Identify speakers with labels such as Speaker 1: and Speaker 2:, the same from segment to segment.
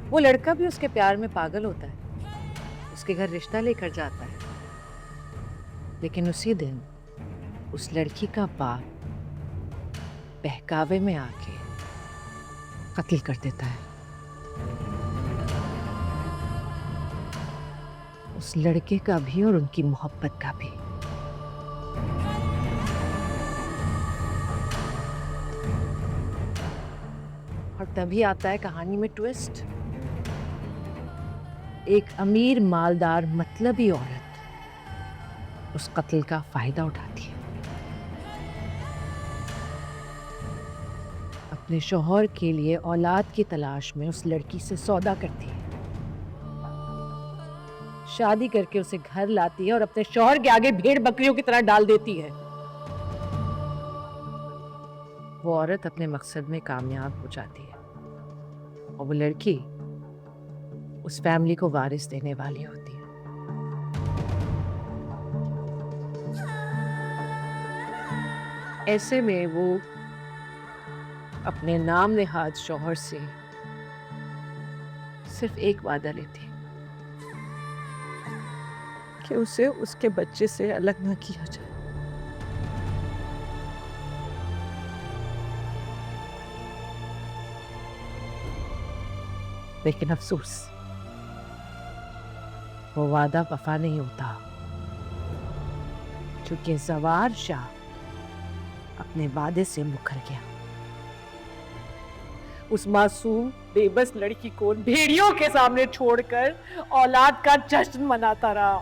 Speaker 1: वो लड़का भी उसके प्यार में पागल होता है, उसके घर रिश्ता लेकर जाता है, लेकिन उसी दिन उस लड़की का बाप बहकावे में आके कत्ल कर देता है। उस लड़के का भी और उनकी मोहब्बत का भी। और तभी आता है कहानी में ट्विस्ट। एक अमीर मालदार मतलबी औरत उस कत्ल का फायदा उठाती है, अपने शौहर के लिए औलाद की तलाश में उस लड़की से सौदा करती है, शादी करके उसे घर लाती है और अपने शौहर के आगे भेड़ बकरियों की तरह डाल देती है। वो औरत अपने मकसद में कामयाब हो जाती है और वो लड़की उस फैमिली को वारिस देने वाली होती है। ऐसे में वो अपने नाम नेहाद शौहर से सिर्फ एक वादा लेती है कि उसे उसके बच्चे से अलग ना किया जाए। लेकिन अफसोस, वो वादा वफा नहीं होता, क्योंकि जवार शाह अपने वादे से मुकर गया। उस मासूम बेबस लड़की को भेड़ियों के सामने छोड़कर औलाद का जश्न मनाता रहा।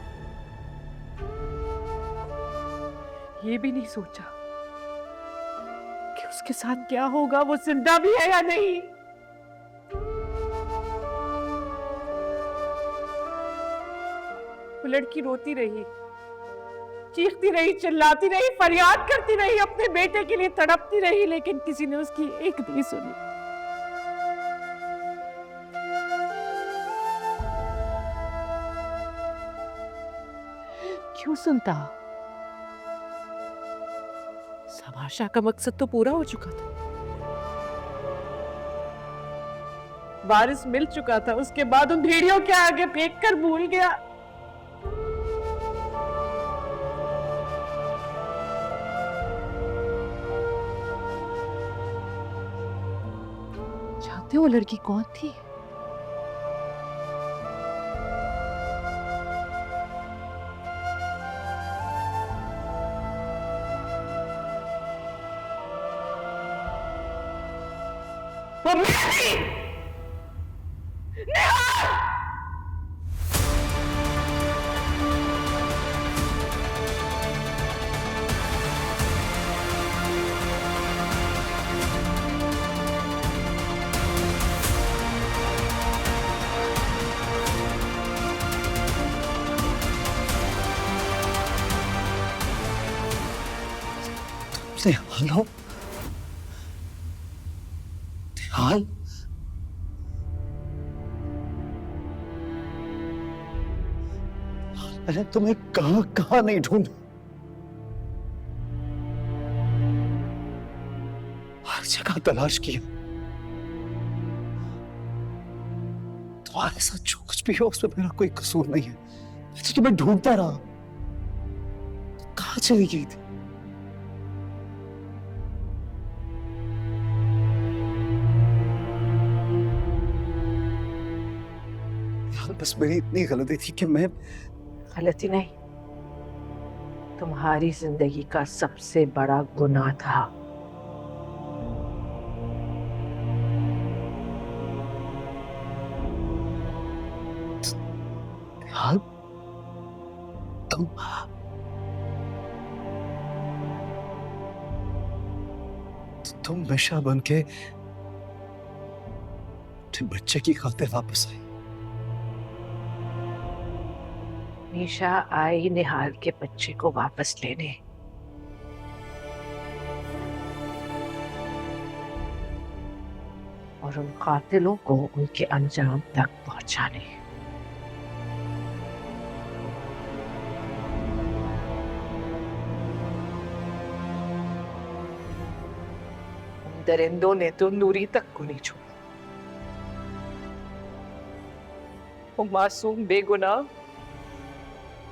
Speaker 1: ये भी नहीं सोचा कि उसके साथ क्या होगा, वो जिंदा भी है या नहीं। वो लड़की रोती रही, चीखती रही, चिल्लाती रही, फरियाद करती रही, अपने बेटे के लिए तड़पती रही, लेकिन किसी ने उसकी एक नहीं सुनी। क्यों सुनता? सवार शाह का मकसद तो पूरा हो चुका था, वारिस मिल चुका था। उसके बाद उन भेड़ियों के आगे फेंक कर भूल गया। जानते हो वो लड़की कौन थी? वो मैं थी! नेहा!
Speaker 2: निहाल हो? निहाल? मैंने तुम्हें कहां कहां नहीं ढूंढा, हर जगह तलाश किया। तुम्हारे साथ जो कुछ भी हो उसमें मेरा कोई कसूर नहीं है। मैं तो तुम्हें ढूंढता रहा। कहां चली गई थी? बस मेरी इतनी गलती थी कि मैं
Speaker 1: गलती नहीं, तुम्हारी जिंदगी का सबसे बड़ा गुनाह था।
Speaker 2: निहाल, तुम मिशा बन के अपने बच्चे की खातिर वापस आई।
Speaker 1: मीशा आई निहाल के बच्चे को वापस लेने, और उन कातिलों को उनके अंजाम तक पहुंचाने। उन दरिंदों ने तो नूरी तक को नहीं छोड़ा। वो मासूम बेगुनाह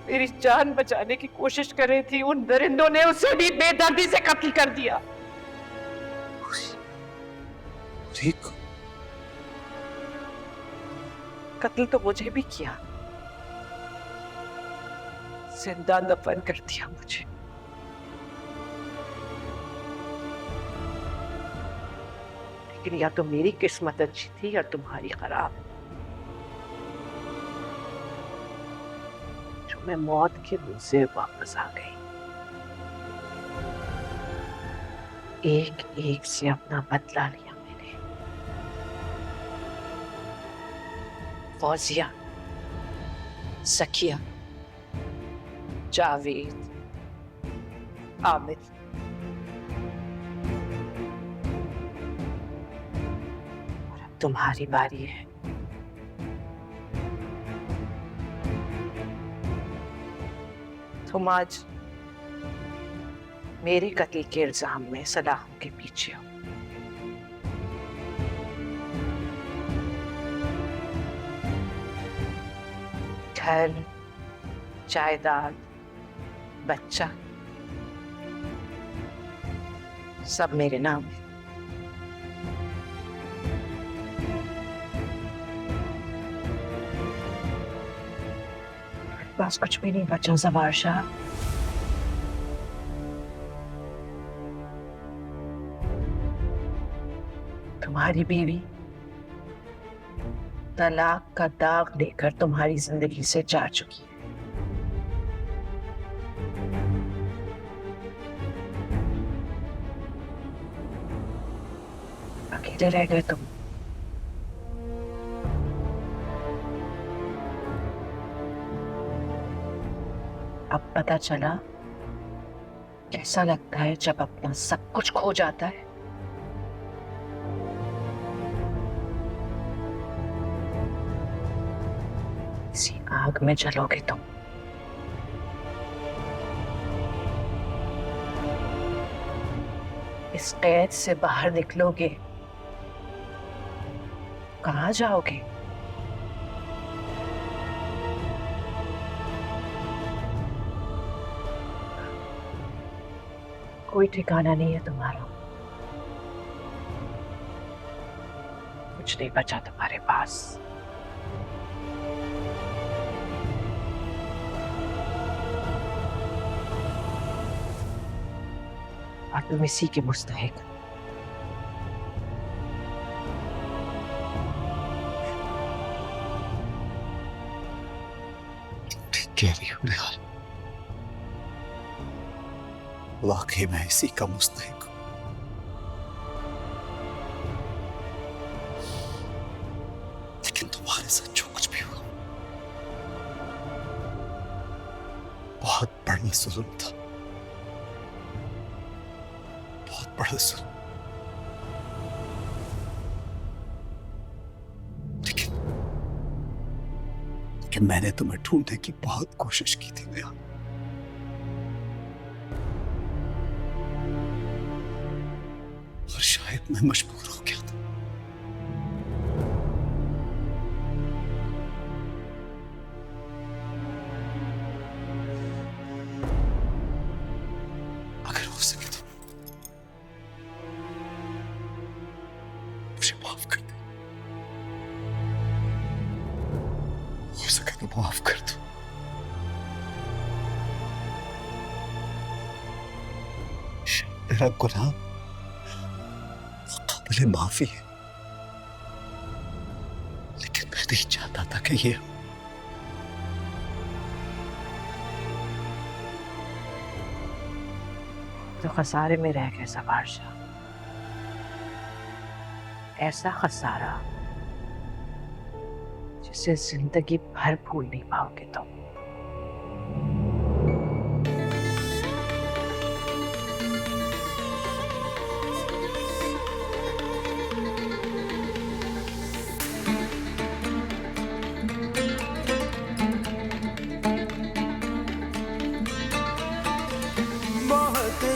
Speaker 1: मेरी जान बचाने की कोशिश कर रही थी, उन दरिंदों ने उसे भी बेदर्दी से कत्ल कर दिया।
Speaker 2: ठीक।
Speaker 1: कत्ल तो मुझे भी किया, जिंदा दफन कर दिया मुझे। लेकिन या तो मेरी किस्मत अच्छी थी या तुम्हारी खराब, जो मैं मौत के मुंह से वापस आ गई। एक एक से अपना बदला लिया मैंने। फौजिया, सखिया, जावेद, आमिर, और अब तुम्हारी बारी है। तुम आज मेरे कत्ल के इल्जाम में सलाखों के पीछे हो। घर, जायदाद, बच्चा, सब मेरे नाम है। बस कुछ भी नहीं बचा ज़फ़र शाह। तुम्हारी बीवी तलाक का दाग लेकर तुम्हारी जिंदगी से जा चुकी है। अकेले रह गए तुम। अब पता चला कैसा लगता है जब अपना सब कुछ खो जाता है। इसी आग में जलोगे तुम। इस कैद से बाहर निकलोगे, कहाँ जाओगे? कोई ठिकाना नहीं है तुम्हारा। कुछ नहीं बचा तुम्हारे पास। और तुम इसी के मुस्तहिक।
Speaker 2: ठीक कह रही हो निहाल, वाकई मैं इसी का मुस्तहिक हूं। लेकिन तुम्हारे साथ जो कुछ भी हुआ बहुत बड़ा जुल्म था, बहुत बड़ा जुल्म। लेकिन मैंने तुम्हें ढूंढने की बहुत कोशिश की थी निहाल। और शायद मैं मजबूर हो गया था। अगर हो सके तो मुझे माफ कर दे। हो सके तो माफ कर दो। मेरा गुनाह काबिल माफी है, लेकिन मैं नहीं चाहता था कि ये
Speaker 1: तो खसारे में रह गए ज़फ़र शाह। ऐसा खसारा जिसे जिंदगी भर भूल नहीं पाओगे तुम।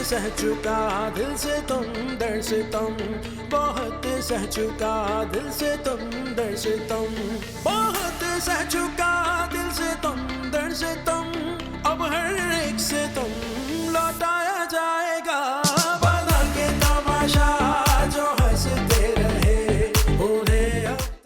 Speaker 3: सह चुका दिल से तुम दर से तुम, बहुत सह चुका दिल से तुम दर से तुम, बहुत सह चुका